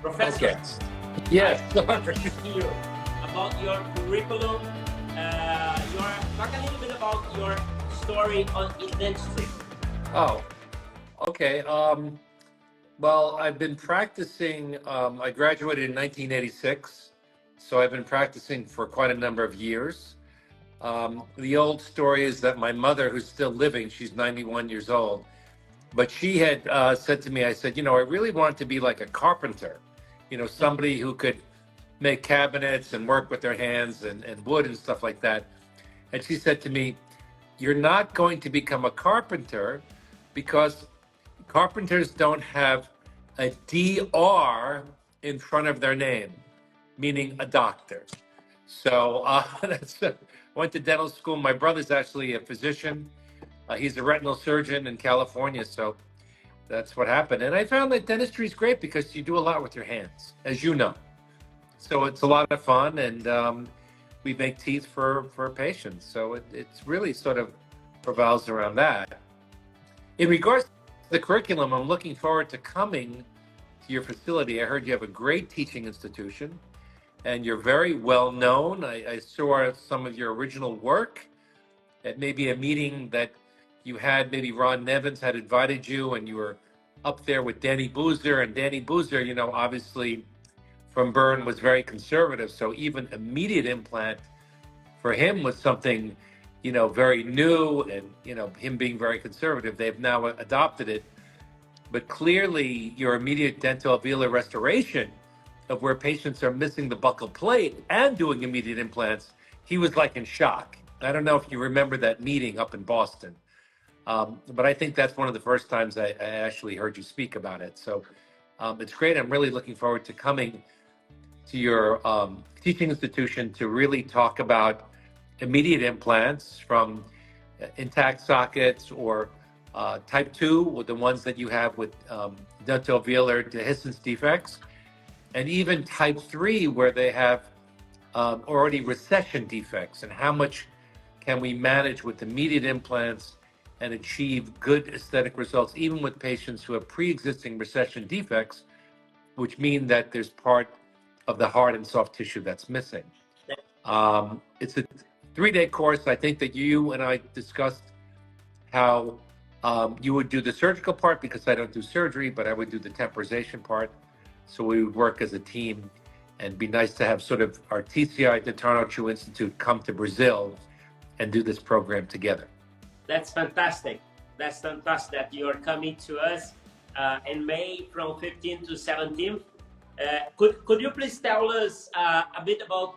Professor, Okay. I Yes. want to ask you about your curriculum. Talk a little bit about your story on dentistry. Oh, okay. Well, I've been practicing. I graduated in 1986, so I've been practicing for quite a number of years. The old story is that my mother, who's still living, she's 91 years old, but she had said to me, I said, I really want to be like a carpenter, somebody who could make cabinets and work with their hands and wood and stuff like that. And she said to me, you're not going to become a carpenter because carpenters don't have a DR in front of their name, meaning a doctor. So that's went to dental school. My brother's actually a physician. He's a retinal surgeon in California. So that's what happened. And I found that dentistry is great because you do a lot with your hands, as you know. So it's a lot of fun, and we make teeth for patients. So it's really sort of revolves around that. In regards to the curriculum, I'm looking forward to coming to your facility. I heard you have a great teaching institution, and you're very well known. I saw some of your original work at maybe a meeting that you had. Maybe Ron Nevins had invited you, and you were up there with Danny Boozer. And Danny Boozer, obviously from Bern was very conservative. So even immediate implant for him was something, very new, and, him being very conservative, they've now adopted it. But clearly your immediate dental alveolar restoration of where patients are missing the buccal plate and doing immediate implants, he was like in shock. I don't know if you remember that meeting up in Boston. But I think that's one of the first times I actually heard you speak about it. So it's great. I'm really looking forward to coming to your teaching institution to really talk about immediate implants from intact sockets or type 2, with the ones that you have with dental alveolar dehiscence defects, and even type 3 where they have already recession defects, and how much can we manage with immediate implants and achieve good aesthetic results even with patients who have pre-existing recession defects, which mean that there's part of the hard and soft tissue that's missing. It's a 3-day course. I think that you and I discussed how you would do the surgical part because I don't do surgery, but I would do the temporization part. So we would work as a team, and be nice to have sort of our TCI, the Stephen Chu Institute, come to Brazil and do this program together. That's fantastic. That's fantastic that you're coming to us in May from 15th to 17th. Could you please tell us a bit about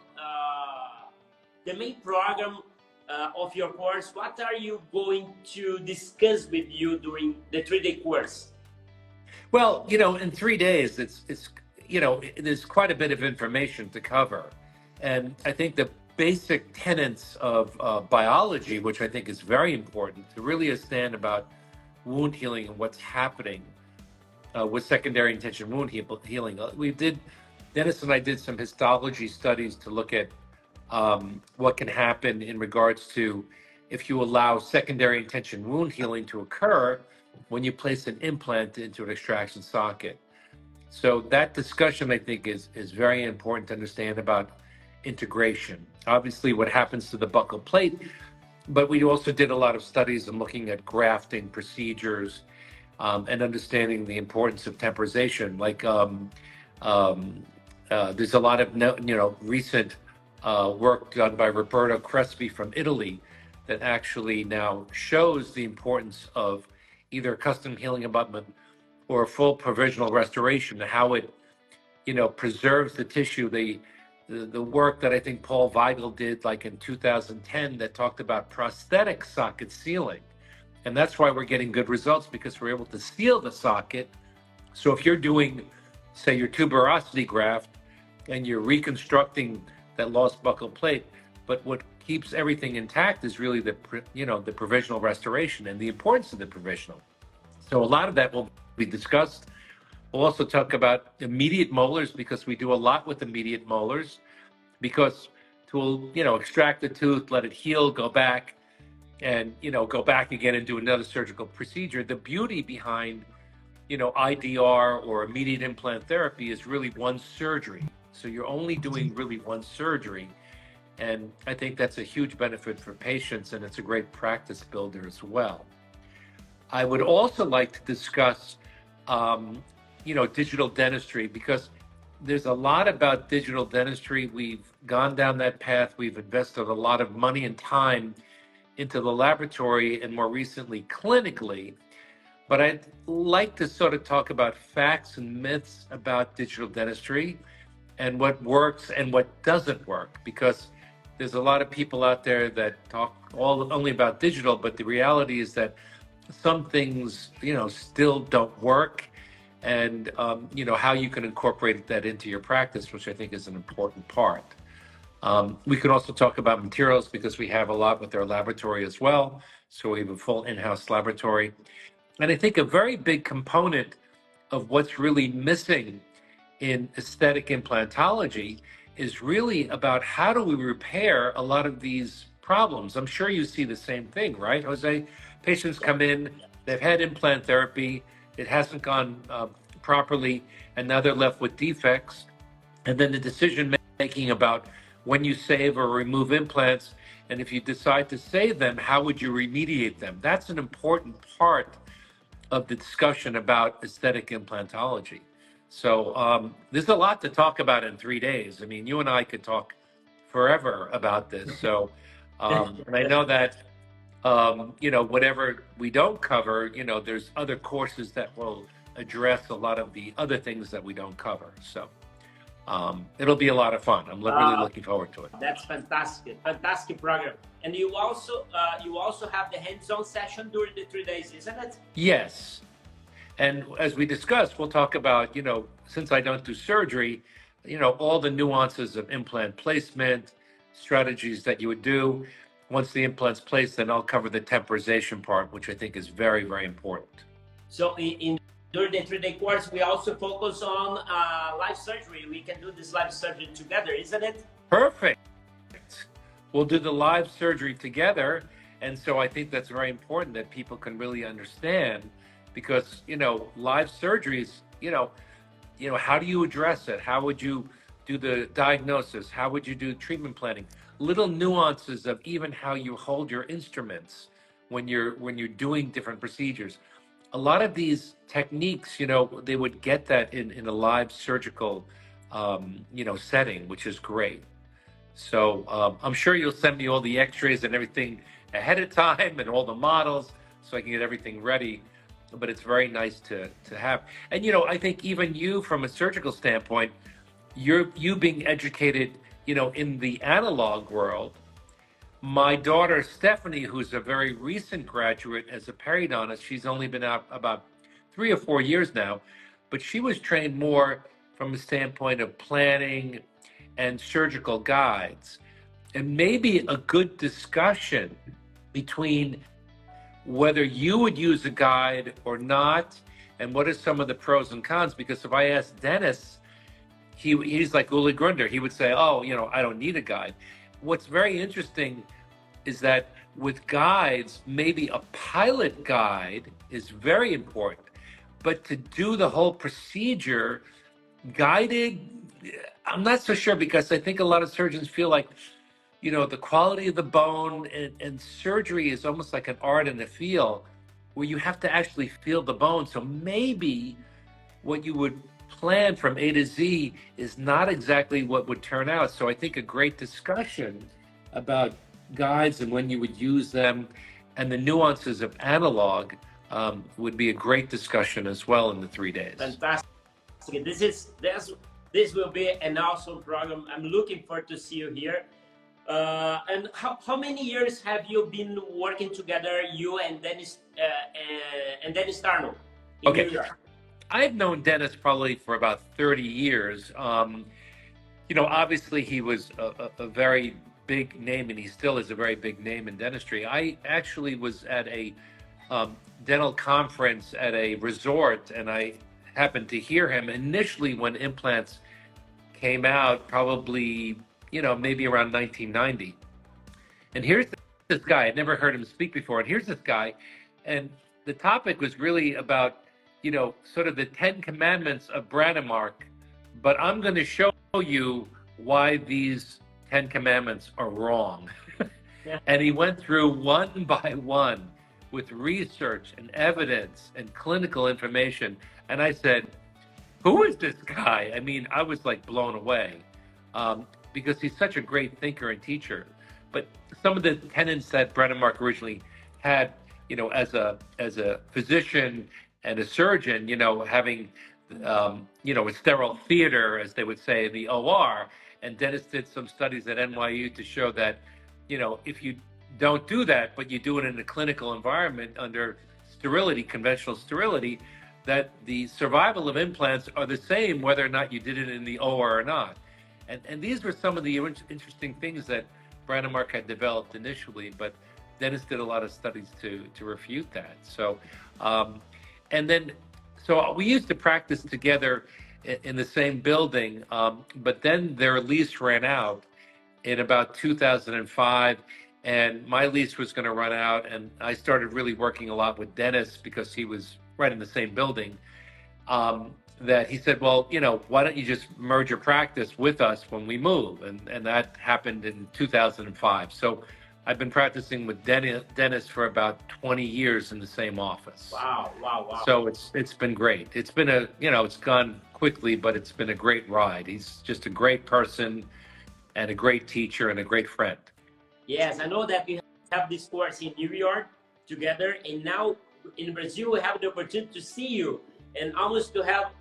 the main program of your course? What are you going to discuss with you during the 3-day course? Well, in 3 days, it's there's quite a bit of information to cover, and I think the basic tenets of biology, which I think is very important to really understand about wound healing and what's happening with secondary intention wound healing. Dennis and I did some histology studies to look at what can happen in regards to if you allow secondary intention wound healing to occur when you place an implant into an extraction socket. So that discussion, I think, is very important to understand about integration. Obviously, what happens to the buccal plate, but we also did a lot of studies and looking at grafting procedures and understanding the importance of temporization. Like there's a lot of recent work done by Roberto Crespi from Italy that actually now shows the importance of either a custom healing abutment or a full provisional restoration, how it preserves the tissue. The work that I think Paul Weigel did like in 2010 that talked about prosthetic socket sealing. And that's why we're getting good results, because we're able to seal the socket. So if you're doing, say, your tuberosity graft and you're reconstructing that lost buccal plate, but what keeps everything intact is really the provisional restoration and the importance of the provisional. So a lot of that will be discussed. We'll also talk about immediate molars, because we do a lot with immediate molars, because to extract the tooth, let it heal, go back, and go back again and do another surgical procedure. The beauty behind IDR or immediate implant therapy is really one surgery. So you're only doing really one surgery. And I think that's a huge benefit for patients, and it's a great practice builder as well. I would also like to discuss, digital dentistry, because there's a lot about digital dentistry. We've gone down that path. We've invested a lot of money and time into the laboratory and more recently clinically. But I'd like to sort of talk about facts and myths about digital dentistry and what works and what doesn't work, because there's a lot of people out there that talk only about digital, but the reality is that some things, still don't work, and how you can incorporate that into your practice, which I think is an important part. We can also talk about materials, because we have a lot with our laboratory as well. So we have a full in-house laboratory. And I think a very big component of what's really missing in aesthetic implantology is really about how do we repair a lot of these problems. I'm sure you see the same thing, right, Jose? Patients come in, they've had implant therapy, it hasn't gone properly, and now they're left with defects. And then the decision making about when you save or remove implants, and if you decide to save them, how would you remediate them? That's an important part of the discussion about aesthetic implantology. So there's a lot to talk about in 3 days. I mean, you and I could talk forever about this. So, and I know that, whatever we don't cover, there's other courses that will address a lot of the other things that we don't cover. So it'll be a lot of fun. I'm really looking forward to it. That's fantastic program. And you also have the hands-on session during the 3 days, isn't it? Yes. And as we discussed, we'll talk about, since I don't do surgery, all the nuances of implant placement, strategies that you would do. Once the implant's placed, then I'll cover the temporization part, which I think is very, very important. So during the 3-day course, we also focus on live surgery. We can do this live surgery together, isn't it? Perfect. We'll do the live surgery together. And so I think that's very important that people can really understand, because, live surgeries, how do you address it? How would you do the diagnosis? How would you do treatment planning? Little nuances of even how you hold your instruments when you're doing different procedures. A lot of these techniques, they would get that in a live surgical, setting, which is great. So I'm sure you'll send me all the x-rays and everything ahead of time and all the models so I can get everything ready. But it's very nice to have. And, I think even you, from a surgical standpoint, you being educated, in the analog world. My daughter, Stephanie, who's a very recent graduate as a periodontist, she's only been out about 3 or 4 years now, but she was trained more from a standpoint of planning and surgical guides. And maybe a good discussion between whether you would use a guide or not, and what are some of the pros and cons. Because if I ask Dennis, he's like Uli Grunder. He would say, oh, I don't need a guide. What's very interesting is that with guides, maybe a pilot guide is very important. But to do the whole procedure guided, I'm not so sure, because I think a lot of surgeons feel like, the quality of the bone and surgery is almost like an art and a feel, where you have to actually feel the bone. So maybe what you would plan from A to Z is not exactly what would turn out. So I think a great discussion about guides and when you would use them and the nuances of analog would be a great discussion as well in the 3 days. Fantastic. This will be an awesome program. I'm looking forward to see you here. And how many years have you been working together, you and Dennis Tarnow in New York? I've known Dennis probably for about 30 years. Obviously he was a very big name, and he still is a very big name in dentistry. I actually was at a dental conference at a resort, and I happened to hear him initially when implants came out, probably, maybe around 1990. And here's this guy. I'd never heard him speak before. And here's this guy. And the topic was really about sort of the 10 commandments of Brandemark, but I'm going to show you why these 10 commandments are wrong. Yeah. And he went through one by one with research and evidence and clinical information. And I said, who is this guy? I mean, I was like blown away because he's such a great thinker and teacher. But some of the tenets that Brennemark originally had, as a physician and a surgeon, having, a sterile theater, as they would say, the OR. And Dennis did some studies at NYU to show that, if you don't do that, but you do it in a clinical environment under sterility, conventional sterility, that the survival of implants are the same whether or not you did it in the OR or not. And these were some of the interesting things that Brandemark had developed initially, but Dennis did a lot of studies to refute that. So, so we used to practice together in the same building, but then their lease ran out in about 2005, and my lease was going to run out, and I started really working a lot with Dennis because he was right in the same building. That he said, well, why don't you just merge your practice with us when we move? And that happened in 2005. So I've been practicing with Dennis for about 20 years in the same office. Wow. So it's been great. It's been it's gone quickly, but it's been a great ride. He's just a great person and a great teacher and a great friend. Yes, I know that we have this course in New York together, and now in Brazil we have the opportunity to see you and almost to have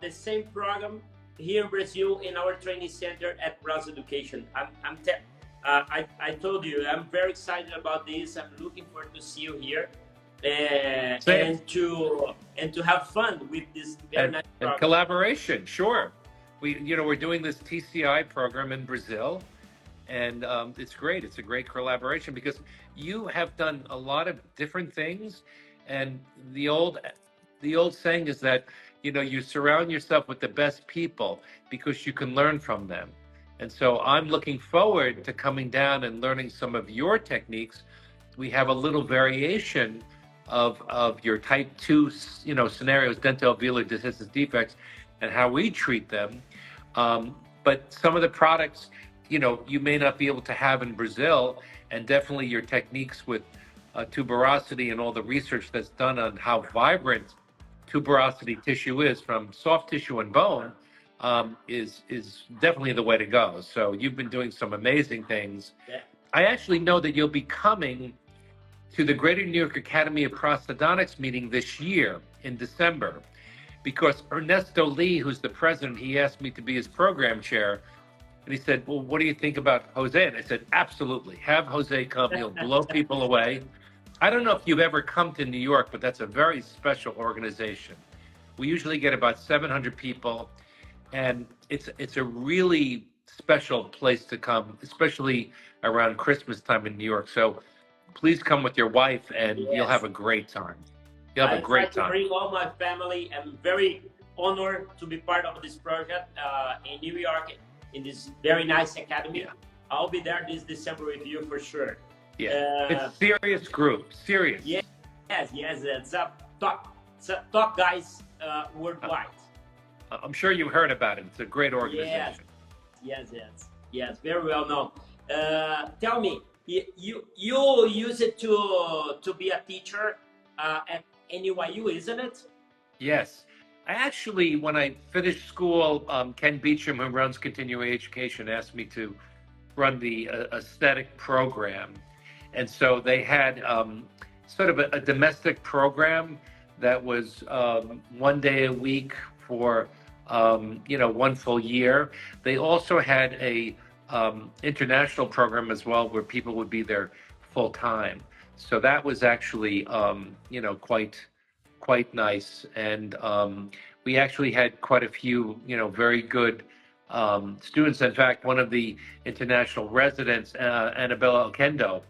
the same program here in Brazil in our training center at Bros Education. I told you I'm very excited about this. I'm looking forward to see you here and to have fun with this very nice program. And collaboration. Sure, we're doing this TCI program in Brazil. And it's great. It's a great collaboration because you have done a lot of different things. And the old saying is that, you surround yourself with the best people because you can learn from them. And so I'm looking forward to coming down and learning some of your techniques. We have a little variation of your type 2, scenarios, dentoalveolar dehiscence defects, and how we treat them. But some of the products, you may not be able to have in Brazil, and definitely your techniques with tuberosity and all the research that's done on how vibrant tuberosity tissue is from soft tissue and bone is definitely the way to go. So you've been doing some amazing things. Yeah. I actually know that you'll be coming to the Greater New York Academy of Prosthodontics meeting this year in December, because Ernesto Lee, who's the president, he asked me to be his program chair. And he said, well, what do you think about Jose? And I said, absolutely. Have Jose come. He'll blow people away. I don't know if you've ever come to New York, but that's a very special organization. We usually get about 700 people, and it's a really special place to come, especially around Christmas time in New York. So please come with your wife, and you'll have a great time. You'll have a great time. I bring all my family. I'm very honored to be part of this project in New York, in this very nice academy. Yeah. I'll be there this December with you for sure. Yeah, it's serious group, serious. Yes, it's a top guys worldwide. I'm sure you heard about it. It's a great organization. Yes, very well known. Tell me, you use it to be a teacher at NYU, isn't it? Yes. I actually, when I finished school, Ken Beecham, who runs continuing education, asked me to run the aesthetic program. And so they had sort of a domestic program that was 1 day a week for, 1 full year. They also had a international program as well, where people would be there full time. So that was actually, quite nice. And we actually had quite a few, very good students. In fact, one of the international residents, Annabella Oquendo,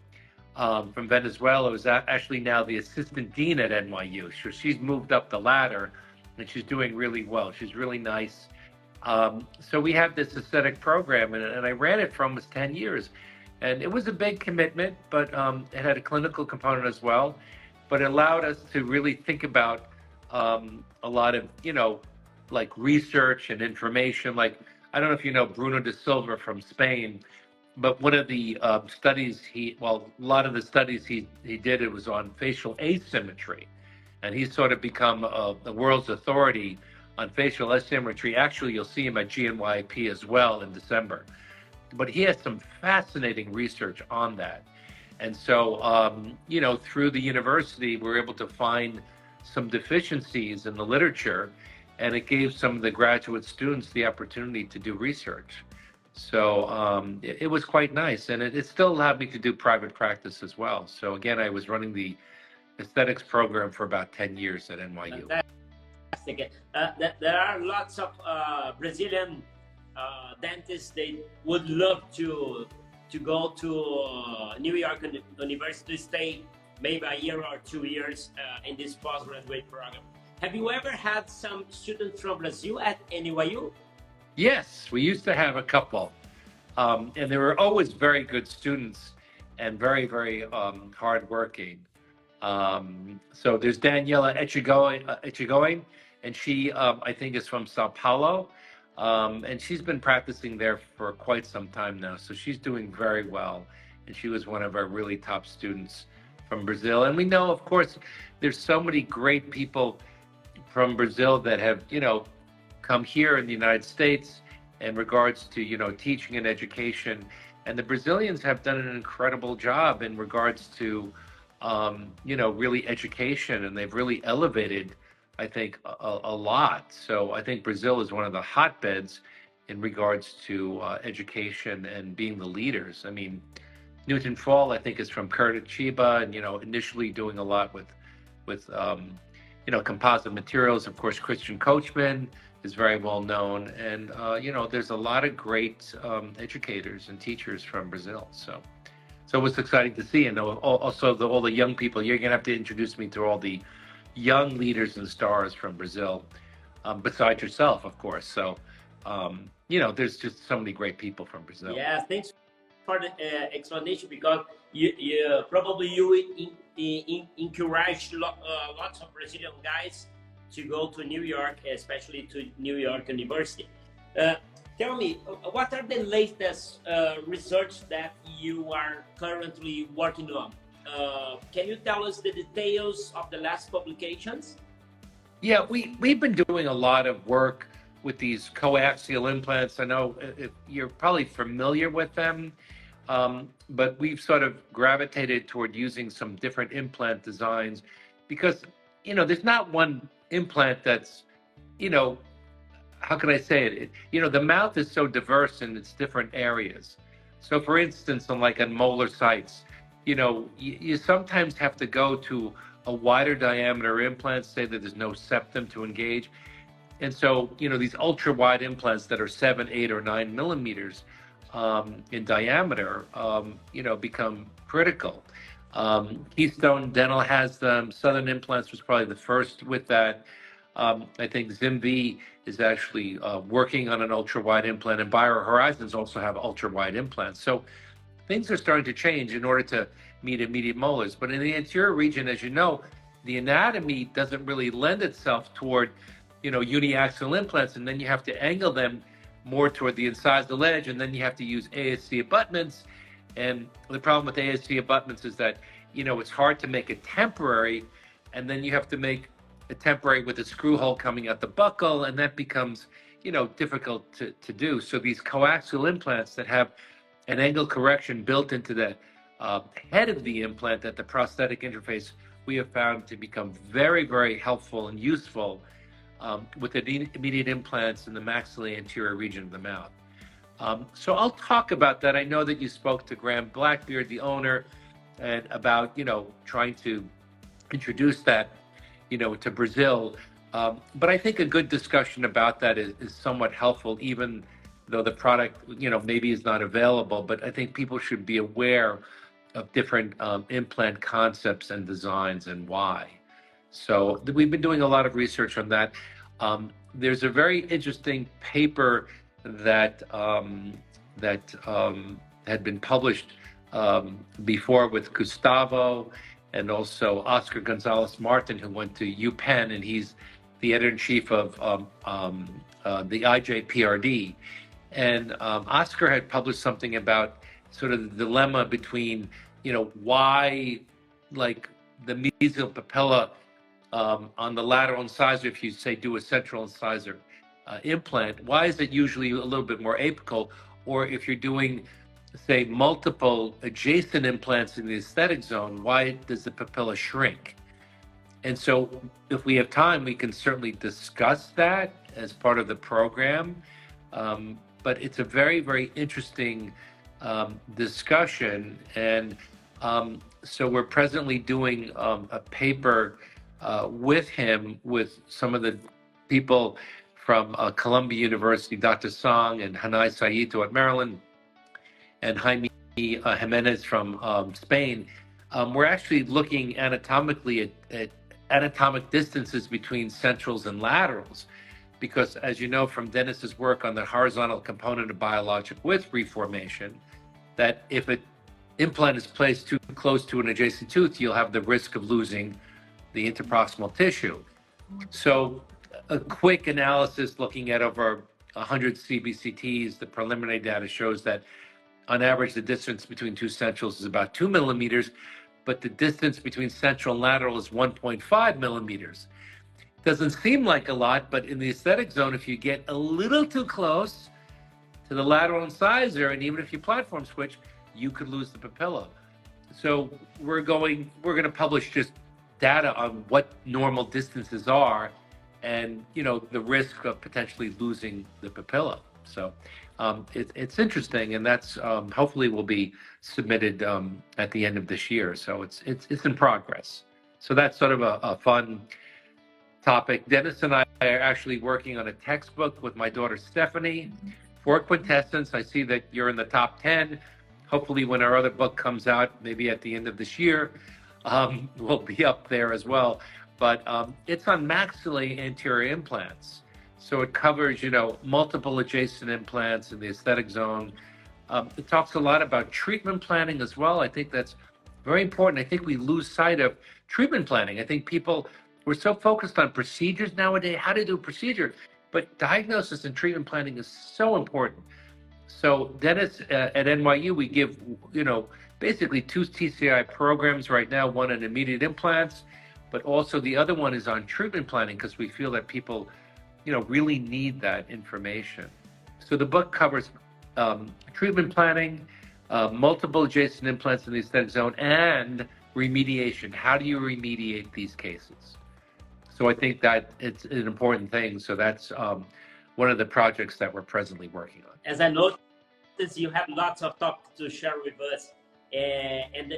from Venezuela, is actually now the assistant dean at NYU. So she's moved up the ladder, and she's doing really well. She's really nice. So we have this aesthetic program, and I ran it for almost 10 years. And it was a big commitment, but it had a clinical component as well. But it allowed us to really think about a lot of, like research and information. Like, I don't know if you know Bruno de Silva from Spain, but one of the studies a lot of the studies he did, it was on facial asymmetry. And he's sort of become the world's authority on facial asymmetry. Actually, you'll see him at GNYP as well in December. But he has some fascinating research on that. And so, through the university, we were able to find some deficiencies in the literature, and it gave some of the graduate students the opportunity to do research. So it was quite nice, and it still allowed me to do private practice as well. So again, I was running the aesthetics program for about 10 years at NYU. Fantastic. There are lots of Brazilian dentists. They would love to go to New York University, stay maybe a year or 2 years in this postgraduate program. Have you ever had some students from Brazil at NYU? Yes, we used to have a couple, and they were always very good students and very, very hardworking. So there's Daniela Echigoin, and she, I think, is from Sao Paulo, and she's been practicing there for quite some time now. So she's doing very well, and she was one of our really top students from Brazil. And we know, of course, there's so many great people from Brazil that have, come here in the United States in regards to, teaching and education. And the Brazilians have done an incredible job in regards to, really education, and they've really elevated, I think, a lot. So I think Brazil is one of the hotbeds in regards to education and being the leaders. I mean, Newton Fall, I think, is from Curitiba, and, initially doing a lot with composite materials. Of course, Christian Coachman is very well known. And, there's a lot of great educators and teachers from Brazil. So it was exciting to see. And also all the young people. You're going to have to introduce me to all the young leaders and stars from Brazil, besides yourself, of course. So, there's just so many great people from Brazil. Yeah, thanks for the explanation, because you encourage lots of Brazilian guys to go to New York, especially to New York University. Tell me, what are the latest research that you are currently working on? Can you tell us the details of the last publications? Yeah, we've been doing a lot of work with these coaxial implants. I know if you're probably familiar with them, but we've sort of gravitated toward using some different implant designs because, there's not one implant that's, how can I say it? The mouth is so diverse in its different areas. So for instance, on molar sites, you sometimes have to go to a wider diameter implant, say that there's no septum to engage. And so, these ultra wide implants that are 7, 8, or 9 millimeters in diameter, become critical. Keystone Dental has them. Southern Implants was probably the first with that. I think ZimV is actually working on an ultra wide implant, and Bio Horizons also have ultra wide implants. So things are starting to change in order to meet immediate molars. But in the anterior region, as you know, the anatomy doesn't really lend itself toward, uniaxial implants, and then you have to angle them more toward the incisal edge, and then you have to use ASC abutments. And the problem with ASC abutments is that, it's hard to make it temporary, and then you have to make a temporary with a screw hole coming out the buccal, and that becomes, difficult to do. So these coaxial implants that have an angle correction built into the head of the implant at the prosthetic interface, we have found to become very, very helpful and useful with the immediate implants in the maxillary anterior region of the mouth. So I'll talk about that. I know that you spoke to Graham Blackbeard, the owner, and about, trying to introduce that, to Brazil. But I think a good discussion about that is somewhat helpful, even though the product, maybe is not available. But I think people should be aware of different implant concepts and designs and why. So we've been doing a lot of research on that. There's a very interesting paper that had been published before with Gustavo and also Oscar Gonzalez Martin, who went to UPenn, and he's the editor-in-chief of the IJPRD. And Oscar had published something about sort of the dilemma between, why, like, the mesial papilla on the lateral incisor, if you say do a central incisor implant, why is it usually a little bit more apical? Or if you're doing, say, multiple adjacent implants in the aesthetic zone, why does the papilla shrink? And so if we have time, we can certainly discuss that as part of the program. But it's a very, very interesting discussion. And so we're presently doing a paper with him, with some of the people from Columbia University, Dr. Song and Hanai Saito at Maryland, and Jaime Jimenez from Spain. We're actually looking anatomically at anatomic distances between centrals and laterals, because as you know from Dennis's work on the horizontal component of biologic width reformation, that if an implant is placed too close to an adjacent tooth, you'll have the risk of losing the interproximal tissue. So a quick analysis looking at over 100 CBCTs, the preliminary data shows that on average, the distance between two centrals is about 2 millimeters, but the distance between central and lateral is 1.5 millimeters. Doesn't seem like a lot, but in the aesthetic zone, if you get a little too close to the lateral incisor, and even if you platform switch, you could lose the papilla. So we're going to publish just data on what normal distances are, and the risk of potentially losing the papilla. So it's interesting, and that's hopefully will be submitted at the end of this year. So it's in progress. So that's sort of a fun topic. Dennis and I are actually working on a textbook with my daughter Stephanie for Quintessence. I see that you're in the top 10. Hopefully when our other book comes out, maybe at the end of this year, we'll be up there as well. But it's on maxillary anterior implants. So it covers, multiple adjacent implants in the aesthetic zone. It talks a lot about treatment planning as well. I think that's very important. I think we lose sight of treatment planning. I think we're so focused on procedures nowadays, how to do a procedure, but diagnosis and treatment planning is so important. So Dennis, at NYU, we give, basically 2 TCI programs right now, one on immediate implants, but also the other one is on treatment planning, because we feel that people, really need that information. So the book covers treatment planning, multiple adjacent implants in the aesthetic zone, and remediation. How do you remediate these cases? So I think that it's an important thing. So that's one of the projects that we're presently working on. As I noticed, you have lots of topics to share with us, and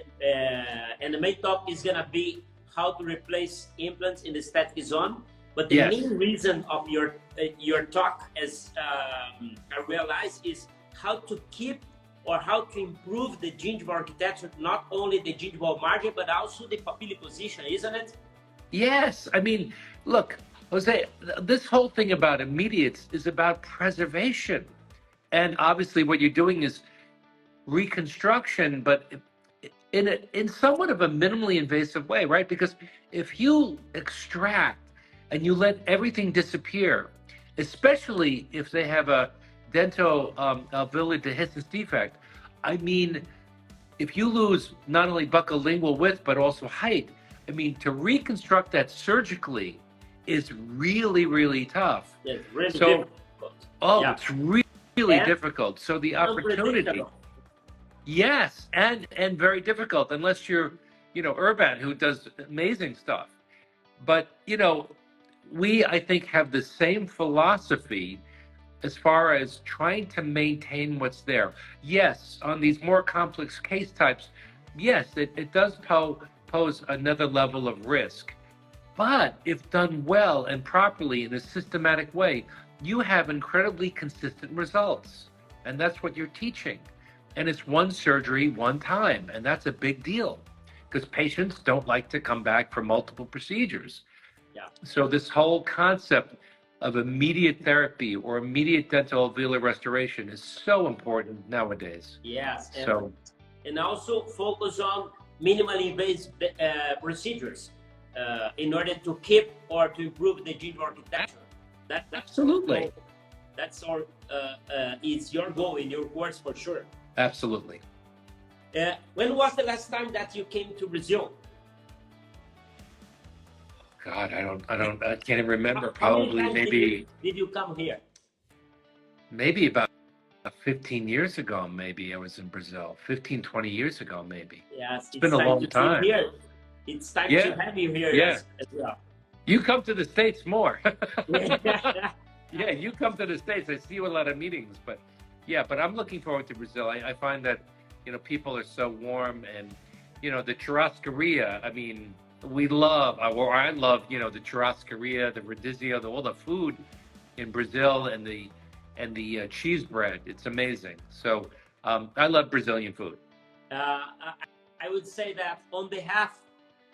the main topic is gonna be how to replace implants in the aesthetic zone. But the main reason of your talk, as I realized, is how to keep or how to improve the gingival architecture, not only the gingival margin, but also the papilla position, isn't it? Yes. I mean, look, Jose, this whole thing about immediates is about preservation. And obviously what you're doing is reconstruction, but in somewhat of a minimally invasive way, right? Because if you extract and you let everything disappear, especially if they have a dentoalveolar dehiscence defect, I mean, if you lose not only buccolingual width, but also height, I mean, to reconstruct that surgically is really, really tough. It's really difficult. It's really difficult. So the opportunity, yes, and very difficult, unless you're, Urban, who does amazing stuff. But, we, I think, have the same philosophy as far as trying to maintain what's there. Yes, on these more complex case types, yes, it does pose another level of risk. But if done well and properly in a systematic way, you have incredibly consistent results. And that's what you're teaching. And it's one surgery, one time. And that's a big deal, because patients don't like to come back for multiple procedures. Yeah. So this whole concept of immediate therapy or immediate dental alveolar restoration is so important nowadays. Yes. And also focus on minimally invasive procedures in order to keep or to improve the ginger architecture. Absolutely. That's our is your goal in your course for sure. Absolutely. When was the last time that you came to Brazil? God, I can't even remember. How many Probably times did you come here? maybe about 15 years ago, maybe I was in Brazil. 15, 20 years ago, maybe. Yes, It's been a long time. Here. It's time to have you here as well. You come to the States more. Yeah, you come to the States. I see you at a lot of meetings, but I'm looking forward to Brazil. I find that, people are so warm, and, the churrascaria, I mean, we love, or I love, the churrascaria, the rodizio, all the food in Brazil, and the cheese bread. It's amazing. So I love Brazilian food. I would say that on behalf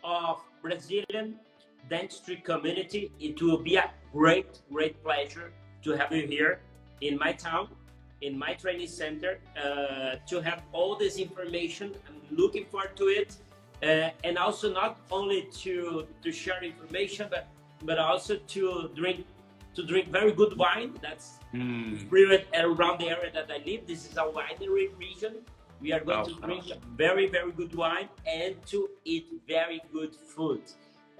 of Brazilian dentistry community, it will be a great pleasure to have you here in my town, in my training center, to have all this information. I'm looking forward to it, and also not only to share information, but also to drink very good wine. That's brewed around the area that I live. This is a winery region. We are going to drink very good wine and to eat very good food.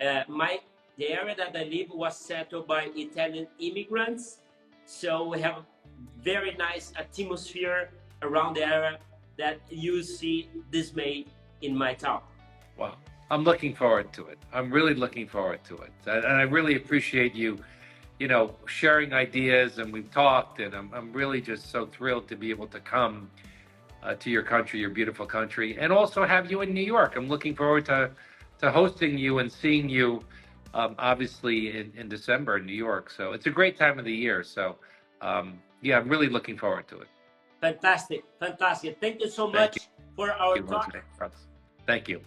The area that I live was settled by Italian immigrants, so we have very nice atmosphere around the area that you see dismay in my town. Wow. I'm looking forward to it. I'm really looking forward to it. And I really appreciate you, sharing ideas, and we've talked, and I'm really just so thrilled to be able to come to your country, your beautiful country, and also have you in New York. I'm looking forward to hosting you and seeing you, obviously in December in New York. So it's a great time of the year. So I'm really looking forward to it. Fantastic. Thank you so much for our talk. Thank you.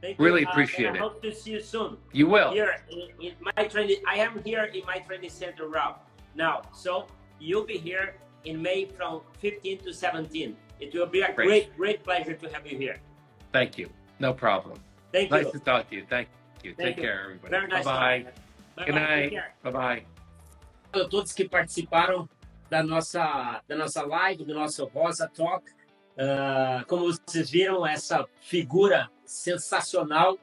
Thank you. Really appreciate it. I hope to see you soon. You will. Here in my training, I am here in my training center now. So you'll be here in May from 15 to 17. It will be a great pleasure to have you here. Thank you. No problem. Thank you. Nice to talk to you. Thank you. Take care, everybody. Very nice. Bye-bye. Good night. Bye-bye. A todos que participaram da nossa live, do nosso Rosa Talk. Como vocês viram, essa figura sensacional,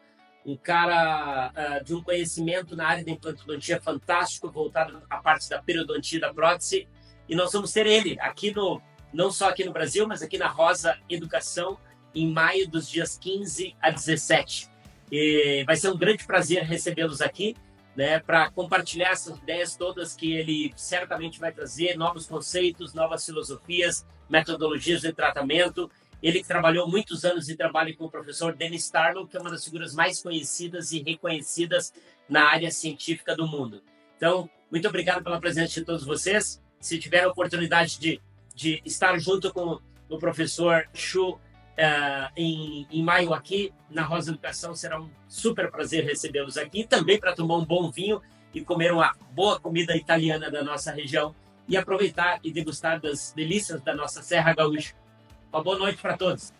um cara de um conhecimento na área da implantodontia fantástico, voltado à parte da periodontia e da prótese. E nós vamos ter ele aqui não só aqui no Brasil, mas aqui na Rosa Educação, em maio, dos dias 15 a 17. E vai ser um grande prazer recebê-los aqui, né, para compartilhar essas ideias todas que ele certamente vai trazer, novos conceitos, novas filosofias, metodologias de tratamento. Ele que trabalhou muitos anos e trabalha com o professor Dennis Tarlow, que é uma das figuras mais conhecidas e reconhecidas na área científica do mundo. Então, muito obrigado pela presença de todos vocês. Se tiver a oportunidade de estar junto com o professor Chu em maio aqui na Rosa Educação, será um super prazer recebê-los aqui, e também para tomar um bom vinho e comer uma boa comida italiana da nossa região e aproveitar e degustar das delícias da nossa Serra Gaúcha. Uma boa noite para todos.